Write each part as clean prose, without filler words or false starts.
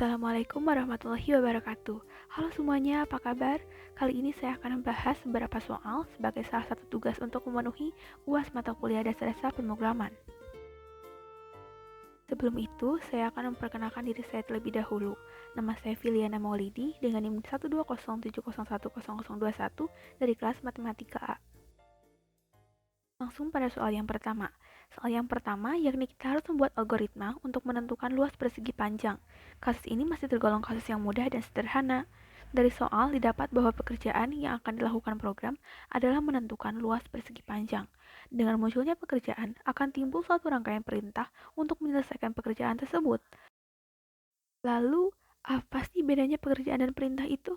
Assalamualaikum warahmatullahi wabarakatuh. Halo semuanya, apa kabar? Kali ini saya akan membahas beberapa soal sebagai salah satu tugas untuk memenuhi UAS mata kuliah dasar pemrograman. Sebelum itu, saya akan memperkenalkan diri saya terlebih dahulu. Nama saya Filiana Maulidi dengan NIM 12070100021 dari kelas Matematika A. Langsung pada soal yang pertama. Soal yang pertama yakni kita harus membuat algoritma untuk menentukan luas persegi panjang. Kasus ini masih tergolong kasus yang mudah dan sederhana. Dari soal didapat bahwa pekerjaan yang akan dilakukan program adalah menentukan luas persegi panjang. Dengan munculnya pekerjaan, akan timbul suatu rangkaian perintah untuk menyelesaikan pekerjaan tersebut. Lalu, apa sih bedanya pekerjaan dan perintah itu?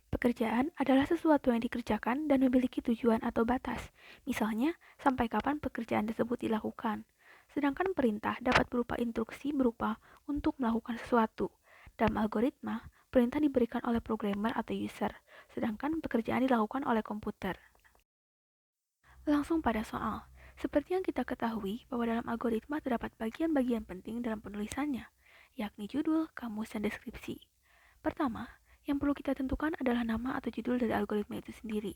Pekerjaan adalah sesuatu yang dikerjakan dan memiliki tujuan atau batas, misalnya sampai kapan pekerjaan tersebut dilakukan. Sedangkan perintah dapat berupa instruksi berupa untuk melakukan sesuatu. Dalam algoritma, perintah diberikan oleh programmer atau user, sedangkan pekerjaan dilakukan oleh komputer. Langsung pada soal. Seperti yang kita ketahui bahwa dalam algoritma terdapat bagian-bagian penting dalam penulisannya, yakni judul, kamus, dan deskripsi. Pertama, yang perlu kita tentukan adalah nama atau judul dari algoritma itu sendiri.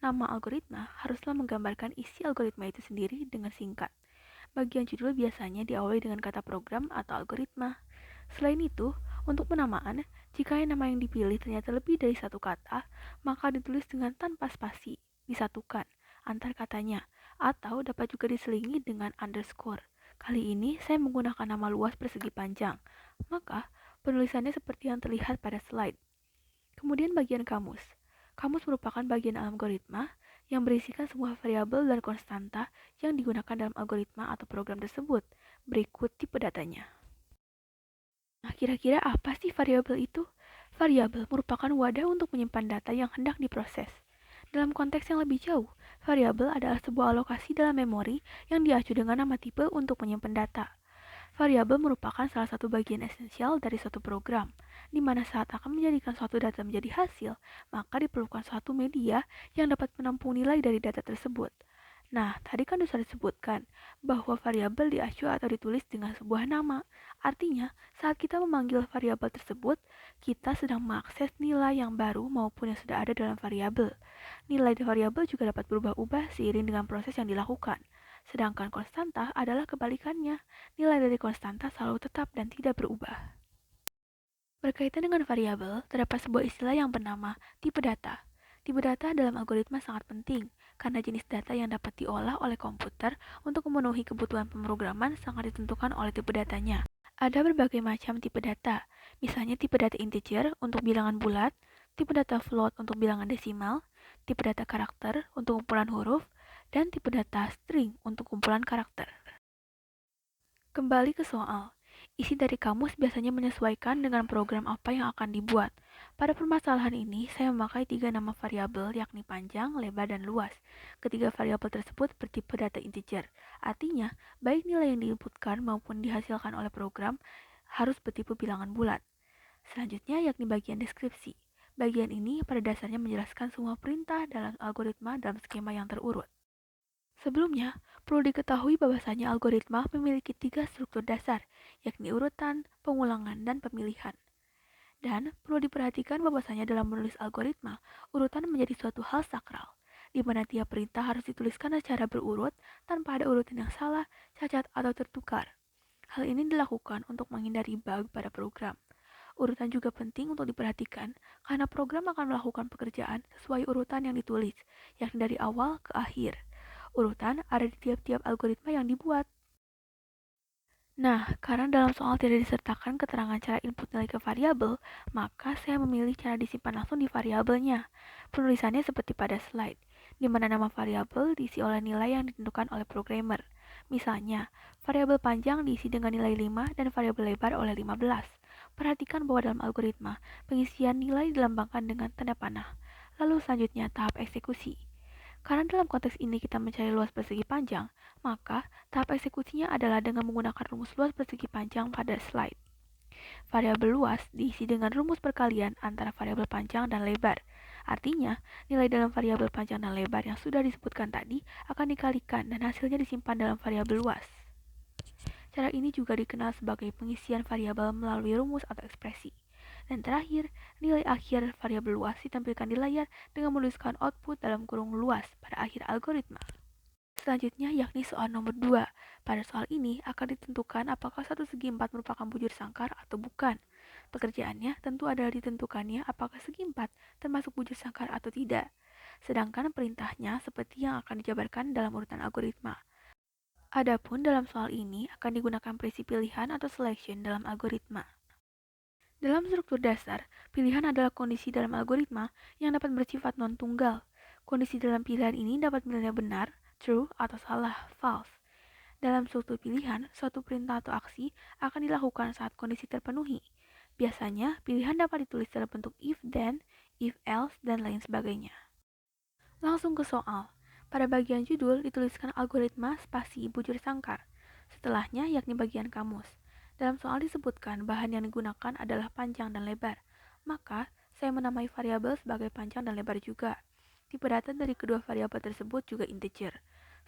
Nama algoritma haruslah menggambarkan isi algoritma itu sendiri dengan singkat. Bagian judul biasanya diawali dengan kata program atau algoritma. Selain itu, untuk penamaan, jika nama yang dipilih ternyata lebih dari satu kata, maka ditulis dengan tanpa spasi, disatukan antar katanya, atau dapat juga diselingi dengan underscore. Kali ini saya menggunakan nama luas persegi panjang, maka penulisannya seperti yang terlihat pada slide. Kemudian bagian kamus. Kamus merupakan bagian algoritma yang berisikan semua variabel dan konstanta yang digunakan dalam algoritma atau program tersebut. Berikut tipe datanya. Nah, kira-kira apa sih variabel itu? Variabel merupakan wadah untuk menyimpan data yang hendak diproses. Dalam konteks yang lebih jauh, variabel adalah sebuah alokasi dalam memori yang diacu dengan nama tipe untuk menyimpan data. Variabel merupakan salah satu bagian esensial dari suatu program, di mana saat akan menjadikan suatu data menjadi hasil, maka diperlukan suatu media yang dapat menampung nilai dari data tersebut. Nah, tadi kan sudah disebutkan bahwa variabel diacu atau ditulis dengan sebuah nama. Artinya, saat kita memanggil variabel tersebut, kita sedang mengakses nilai yang baru maupun yang sudah ada dalam variabel. Nilai di variabel juga dapat berubah-ubah seiring dengan proses yang dilakukan. Sedangkan konstanta adalah kebalikannya. Nilai dari konstanta selalu tetap dan tidak berubah. Berkaitan dengan variabel, terdapat sebuah istilah yang bernama tipe data. Tipe data dalam algoritma sangat penting, karena jenis data yang dapat diolah oleh komputer untuk memenuhi kebutuhan pemrograman sangat ditentukan oleh tipe datanya. Ada berbagai macam tipe data, misalnya tipe data integer untuk bilangan bulat, tipe data float untuk bilangan desimal, tipe data karakter untuk kumpulan huruf, dan tipe data string untuk kumpulan karakter. Kembali ke soal. Isi dari kamus biasanya menyesuaikan dengan program apa yang akan dibuat. Pada permasalahan ini, saya memakai 3 nama variabel yakni panjang, lebar, dan luas. Ketiga variabel tersebut bertipe data integer. Artinya, baik nilai yang diinputkan maupun dihasilkan oleh program harus bertipe bilangan bulat. Selanjutnya yakni bagian deskripsi. Bagian ini pada dasarnya menjelaskan semua perintah dalam algoritma dalam skema yang terurut. Sebelumnya, perlu diketahui bahwasanya algoritma memiliki 3 struktur dasar, yakni urutan, pengulangan, dan pemilihan. Dan perlu diperhatikan bahwasanya dalam menulis algoritma, urutan menjadi suatu hal sakral, di mana tiap perintah harus dituliskan secara berurut tanpa ada urutan yang salah, cacat, atau tertukar. Hal ini dilakukan untuk menghindari bug pada program. Urutan juga penting untuk diperhatikan karena program akan melakukan pekerjaan sesuai urutan yang ditulis, yakni dari awal ke akhir. Urutan ada di tiap-tiap algoritma yang dibuat. Nah, karena dalam soal tidak disertakan keterangan cara input nilai ke variabel, maka saya memilih cara disimpan langsung di variabelnya. Penulisannya seperti pada slide, di mana nama variabel diisi oleh nilai yang ditentukan oleh programmer. Misalnya, variabel panjang diisi dengan nilai 5 dan variabel lebar oleh 15. Perhatikan bahwa dalam algoritma, pengisian nilai dilambangkan dengan tanda panah. Lalu selanjutnya tahap eksekusi. Karena dalam konteks ini kita mencari luas persegi panjang, maka tahap eksekusinya adalah dengan menggunakan rumus luas persegi panjang pada slide. Variabel luas diisi dengan rumus perkalian antara variabel panjang dan lebar. Artinya, nilai dalam variabel panjang dan lebar yang sudah disebutkan tadi akan dikalikan dan hasilnya disimpan dalam variabel luas. Cara ini juga dikenal sebagai pengisian variabel melalui rumus atau ekspresi. Dan terakhir, nilai akhir variabel luas ditampilkan di layar dengan menuliskan output dalam kurung luas pada akhir algoritma. Selanjutnya yakni soal nomor 2. Pada soal ini akan ditentukan apakah satu segi 4 merupakan bujur sangkar atau bukan. Pekerjaannya tentu adalah ditentukannya apakah segi 4 termasuk bujur sangkar atau tidak. Sedangkan perintahnya seperti yang akan dijabarkan dalam urutan algoritma. Adapun dalam soal ini akan digunakan prinsip pilihan atau selection dalam algoritma. Dalam struktur dasar, pilihan adalah kondisi dalam algoritma yang dapat bersifat non-tunggal. Kondisi dalam pilihan ini dapat bernilai benar, true, atau salah, false. Dalam struktur pilihan, suatu perintah atau aksi akan dilakukan saat kondisi terpenuhi. Biasanya, pilihan dapat ditulis dalam bentuk if then, if else, dan lain sebagainya. Langsung ke soal. Pada bagian judul dituliskan algoritma spasi bujur sangkar. Setelahnya yakni bagian kamus. Dalam soal disebutkan bahan yang digunakan adalah panjang dan lebar. Maka, saya menamai variabel sebagai panjang dan lebar juga. Tipe data dari kedua variabel tersebut juga integer.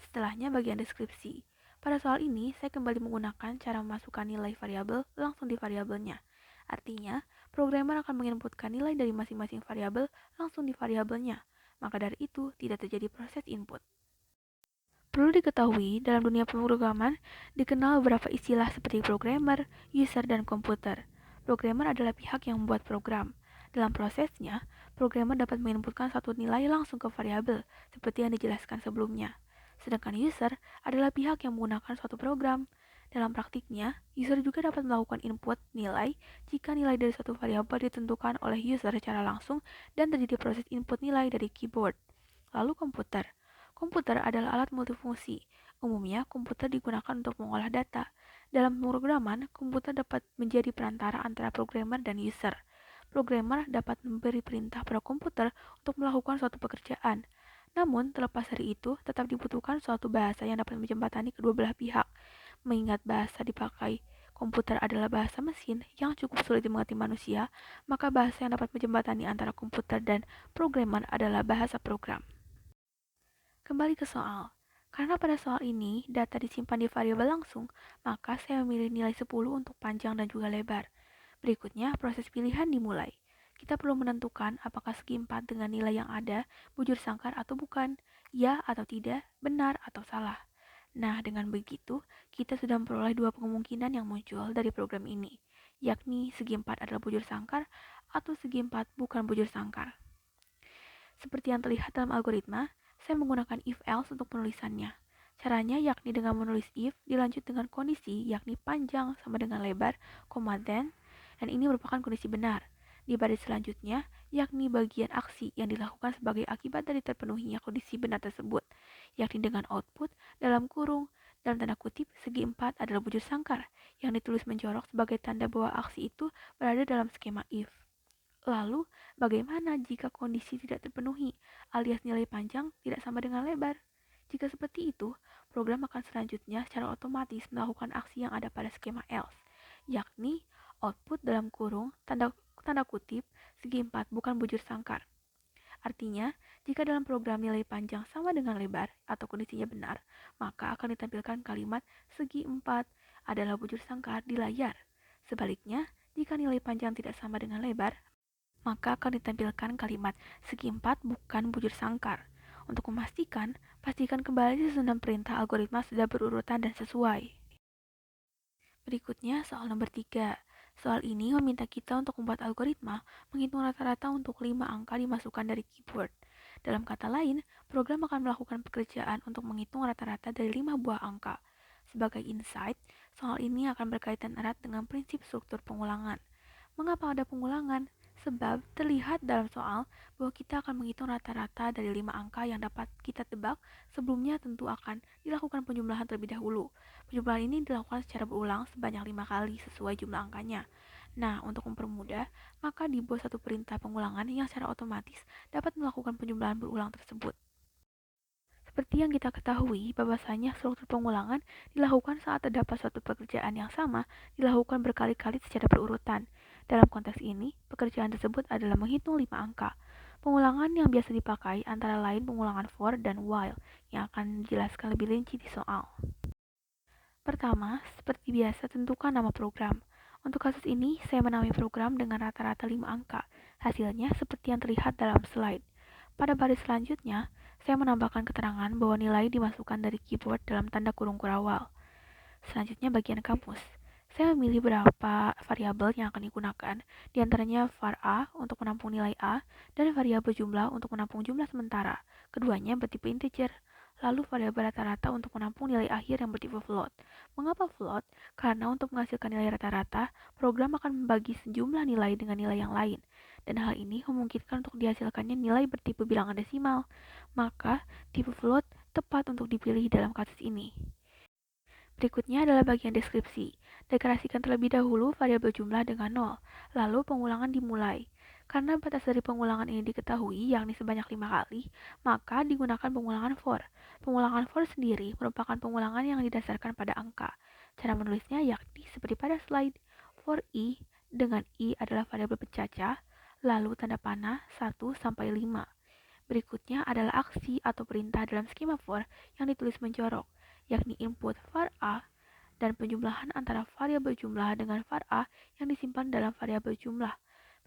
Setelahnya bagian deskripsi. Pada soal ini, saya kembali menggunakan cara memasukkan nilai variabel langsung di variabelnya. Artinya, programmer akan menginputkan nilai dari masing-masing variabel langsung di variabelnya. Maka dari itu, tidak terjadi proses input. Perlu diketahui, dalam dunia pemrograman dikenal beberapa istilah seperti programmer, user, dan komputer. Programmer adalah pihak yang membuat program. Dalam prosesnya, programmer dapat menginputkan satu nilai langsung ke variabel, seperti yang dijelaskan sebelumnya. Sedangkan user adalah pihak yang menggunakan suatu program. Dalam praktiknya, user juga dapat melakukan input nilai jika nilai dari suatu variabel ditentukan oleh user secara langsung dan terjadi proses input nilai dari keyboard. Lalu komputer. Komputer adalah alat multifungsi. Umumnya, komputer digunakan untuk mengolah data. Dalam pemrograman, komputer dapat menjadi perantara antara programmer dan user. Programmer dapat memberi perintah pada komputer untuk melakukan suatu pekerjaan. Namun, terlepas dari itu, tetap dibutuhkan suatu bahasa yang dapat menjembatani kedua belah pihak. Mengingat bahasa dipakai komputer adalah bahasa mesin yang cukup sulit dimengerti manusia, maka bahasa yang dapat menjembatani antara komputer dan programmer adalah bahasa program. Kembali ke soal. Karena pada soal ini data disimpan di variabel langsung, maka saya memilih nilai 10 untuk panjang dan juga lebar. Berikutnya, proses pilihan dimulai. Kita perlu menentukan apakah segi 4 dengan nilai yang ada bujur sangkar atau bukan, ya atau tidak, benar atau salah. Nah, dengan begitu, kita sudah memperoleh dua kemungkinan yang muncul dari program ini, yakni segi 4 adalah bujur sangkar atau segi 4 bukan bujur sangkar. Seperti yang terlihat dalam algoritma, saya menggunakan if else untuk penulisannya. Caranya yakni dengan menulis if dilanjut dengan kondisi yakni panjang sama dengan lebar, then, dan ini merupakan kondisi benar. Di baris selanjutnya, yakni bagian aksi yang dilakukan sebagai akibat dari terpenuhinya kondisi benar tersebut, yakni dengan output dalam kurung dalam tanda kutip segi 4 adalah bujur sangkar yang ditulis menjorok sebagai tanda bahwa aksi itu berada dalam skema if. Lalu, bagaimana jika kondisi tidak terpenuhi, alias nilai panjang tidak sama dengan lebar? Jika seperti itu, program akan selanjutnya secara otomatis melakukan aksi yang ada pada skema else, yakni output dalam kurung tanda kutip segi 4 bukan bujur sangkar. Artinya, jika dalam program nilai panjang sama dengan lebar atau kondisinya benar, maka akan ditampilkan kalimat segi 4 adalah bujur sangkar di layar. Sebaliknya, jika nilai panjang tidak sama dengan lebar, maka akan ditampilkan kalimat segi 4 bukan bujur sangkar. Untuk memastikan, pastikan kembali susunan perintah algoritma sudah berurutan dan sesuai. Berikutnya soal nomor 3. Soal ini meminta kita untuk membuat algoritma menghitung rata-rata untuk 5 angka dimasukkan dari keyboard. Dalam kata lain, program akan melakukan pekerjaan untuk menghitung rata-rata dari 5 buah angka. Sebagai insight, soal ini akan berkaitan erat dengan prinsip struktur pengulangan. Mengapa ada pengulangan? Sebab terlihat dalam soal bahwa kita akan menghitung rata-rata dari 5 angka yang dapat kita tebak sebelumnya tentu akan dilakukan penjumlahan terlebih dahulu. Penjumlahan ini dilakukan secara berulang sebanyak 5 kali sesuai jumlah angkanya. Nah, untuk mempermudah, maka dibuat satu perintah pengulangan yang secara otomatis dapat melakukan penjumlahan berulang tersebut. Seperti yang kita ketahui, bahwasanya struktur pengulangan dilakukan saat terdapat suatu pekerjaan yang sama dilakukan berkali-kali secara berurutan. Dalam konteks ini, pekerjaan tersebut adalah menghitung 5 angka. Pengulangan yang biasa dipakai antara lain pengulangan for dan while, yang akan dijelaskan lebih rinci di soal. Pertama, seperti biasa tentukan nama program. Untuk kasus ini, saya menamai program dengan rata-rata 5 angka. Hasilnya seperti yang terlihat dalam slide. Pada baris selanjutnya, saya menambahkan keterangan bahwa nilai dimasukkan dari keyboard dalam tanda kurung kurawal. Selanjutnya bagian kamus. Saya memilih beberapa variabel yang akan digunakan, di antaranya var A untuk menampung nilai A dan variabel jumlah untuk menampung jumlah sementara. Keduanya bertipe integer. Lalu variabel rata-rata untuk menampung nilai akhir yang bertipe float. Mengapa float? Karena untuk menghasilkan nilai rata-rata, program akan membagi sejumlah nilai dengan nilai yang lain. Dan hal ini memungkinkan untuk dihasilkannya nilai bertipe bilangan desimal. Maka, tipe float tepat untuk dipilih dalam kasus ini. Berikutnya adalah bagian deskripsi. Deklarasikan terlebih dahulu variabel jumlah dengan 0, lalu pengulangan dimulai. Karena batas dari pengulangan ini diketahui, yakni sebanyak 5 kali, maka digunakan pengulangan for. Pengulangan for sendiri merupakan pengulangan yang didasarkan pada angka. Cara menulisnya yakni seperti pada slide. For i dengan i adalah variabel pencacah, lalu tanda panah 1 sampai 5. Berikutnya adalah aksi atau perintah dalam skema for yang ditulis menjorok, yakni input var a dan penjumlahan antara variabel jumlah dengan var a yang disimpan dalam variabel jumlah.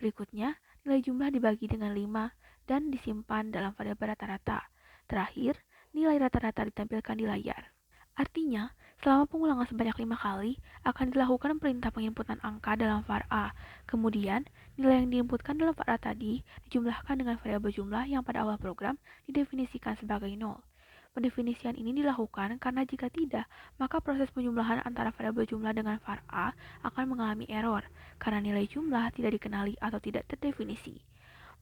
Berikutnya, nilai jumlah dibagi dengan 5 dan disimpan dalam variabel rata-rata. Terakhir, nilai rata-rata ditampilkan di layar. Artinya, selama pengulangan sebanyak 5 kali, akan dilakukan perintah penginputan angka dalam var A. Kemudian, nilai yang diinputkan dalam var A tadi dijumlahkan dengan variabel jumlah yang pada awal program didefinisikan sebagai 0. Pendefinisian ini dilakukan karena jika tidak, maka proses penjumlahan antara variabel jumlah dengan var A akan mengalami error karena nilai jumlah tidak dikenali atau tidak terdefinisi.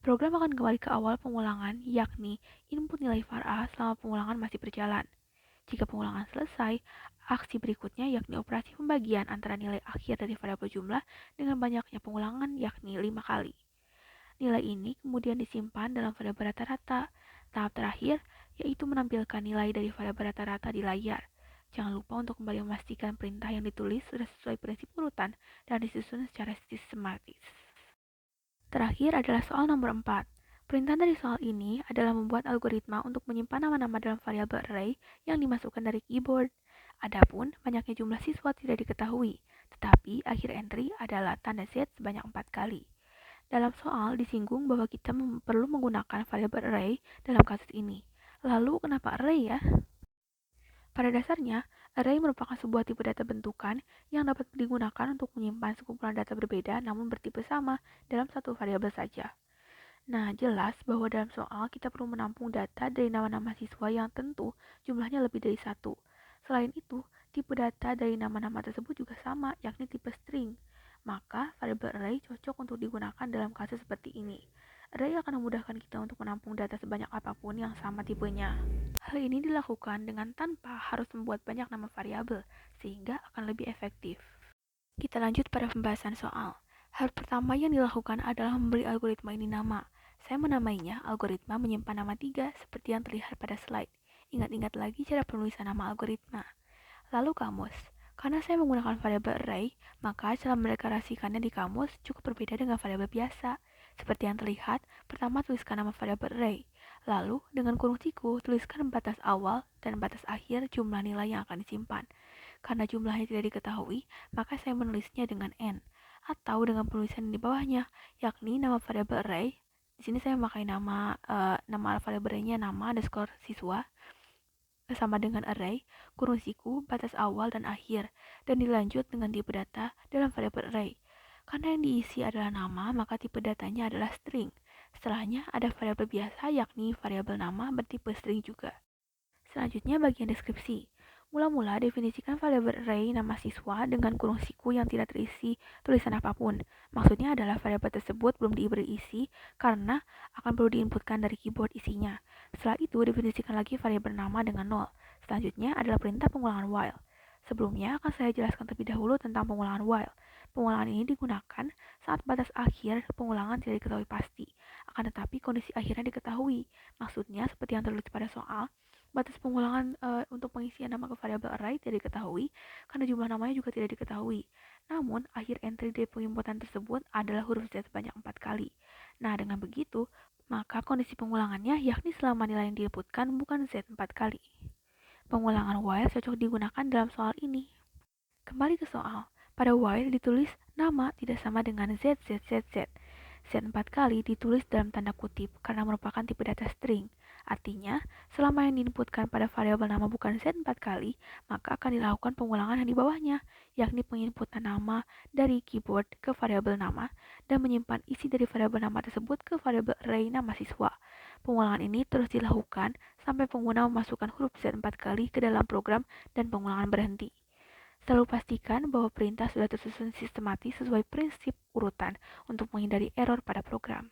Program akan kembali ke awal pengulangan, yakni input nilai var A selama pengulangan masih berjalan. Jika pengulangan selesai, aksi berikutnya yakni operasi pembagian antara nilai akhir dari variabel jumlah dengan banyaknya pengulangan yakni 5 kali. Nilai ini kemudian disimpan dalam variabel rata-rata. Tahap terakhir yaitu menampilkan nilai dari variabel rata-rata di layar. Jangan lupa untuk kembali memastikan perintah yang ditulis sudah sesuai prinsip urutan dan disusun secara sistematis. Terakhir adalah soal nomor 4. Perintah dari soal ini adalah membuat algoritma untuk menyimpan nama-nama dalam variabel array yang dimasukkan dari keyboard. Adapun banyaknya jumlah siswa tidak diketahui, tetapi akhir entry adalah tanda Z sebanyak 4 kali. Dalam soal disinggung bahwa kita perlu menggunakan variabel array dalam kasus ini. Lalu kenapa array ya? Pada dasarnya, array merupakan sebuah tipe data bentukan yang dapat digunakan untuk menyimpan sekumpulan data berbeda namun bertipe sama dalam satu variabel saja. Nah, jelas bahwa dalam soal kita perlu menampung data dari nama-nama siswa yang tentu jumlahnya lebih dari satu. Selain itu, tipe data dari nama-nama tersebut juga sama, yakni tipe string. Maka, variabel array cocok untuk digunakan dalam kasus seperti ini. Array akan memudahkan kita untuk menampung data sebanyak apapun yang sama tipenya. Hal ini dilakukan dengan tanpa harus membuat banyak nama variabel, sehingga akan lebih efektif. Kita lanjut pada pembahasan soal. Hal pertama yang dilakukan adalah memberi algoritma ini nama. Saya menamainya algoritma menyimpan nama 3 seperti yang terlihat pada slide. Ingat-ingat lagi cara penulisan nama algoritma. Lalu kamus. Karena saya menggunakan variabel array, maka cara mendeklarasikannya di kamus cukup berbeda dengan variabel biasa. Seperti yang terlihat, pertama tuliskan nama variabel array. Lalu, dengan kurung siku, tuliskan batas awal dan batas akhir jumlah nilai yang akan disimpan. Karena jumlahnya tidak diketahui, maka saya menulisnya dengan n atau dengan penulisan di bawahnya, yakni nama variabel array. Di sini saya memakai nama variabel array-nya nama underscore siswa sama dengan array, kurung siku, batas awal dan akhir, dan dilanjut dengan tipe data dalam variabel array. Karena yang diisi adalah nama, maka tipe datanya adalah string. Setelahnya ada variabel biasa yakni variabel nama bertipe string juga. Selanjutnya bagian deskripsi. Mula-mula definisikan variabel array nama siswa dengan kurung siku yang tidak terisi tulisan apapun. Maksudnya adalah variabel tersebut belum diberi isi karena akan perlu diinputkan dari keyboard isinya. Setelah itu definisikan lagi variabel nama dengan 0. Selanjutnya adalah perintah pengulangan while. Sebelumnya akan saya jelaskan terlebih dahulu tentang pengulangan while. Pengulangan ini digunakan saat batas akhir pengulangan tidak diketahui pasti, akan tetapi kondisi akhirnya diketahui. Maksudnya seperti yang tertulis pada soal, batas pengulangan untuk pengisian nama ke variabel array tidak diketahui karena jumlah namanya juga tidak diketahui. Namun, akhir entry dari penginputan tersebut adalah huruf Z sebanyak 4 kali. Nah, dengan begitu, maka kondisi pengulangannya yakni selama nilai yang diinputkan bukan Z 4 kali. Pengulangan while cocok digunakan dalam soal ini. Kembali ke soal, pada while ditulis nama tidak sama dengan ZZZZ. Z 4 kali ditulis dalam tanda kutip karena merupakan tipe data string. Artinya, selama yang diinputkan pada variabel nama bukan Z 4 kali, maka akan dilakukan pengulangan yang di bawahnya, yakni penginputan nama dari keyboard ke variabel nama dan menyimpan isi dari variabel nama tersebut ke variabel array nama siswa. Pengulangan ini terus dilakukan sampai pengguna memasukkan huruf Z 4 kali ke dalam program dan pengulangan berhenti. Selalu pastikan bahwa perintah sudah tersusun sistematis sesuai prinsip urutan untuk menghindari error pada program.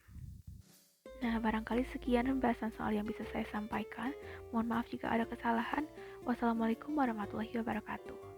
Nah, barangkali sekian pembahasan soal yang bisa saya sampaikan. Mohon maaf jika ada kesalahan. Wassalamualaikum warahmatullahi wabarakatuh.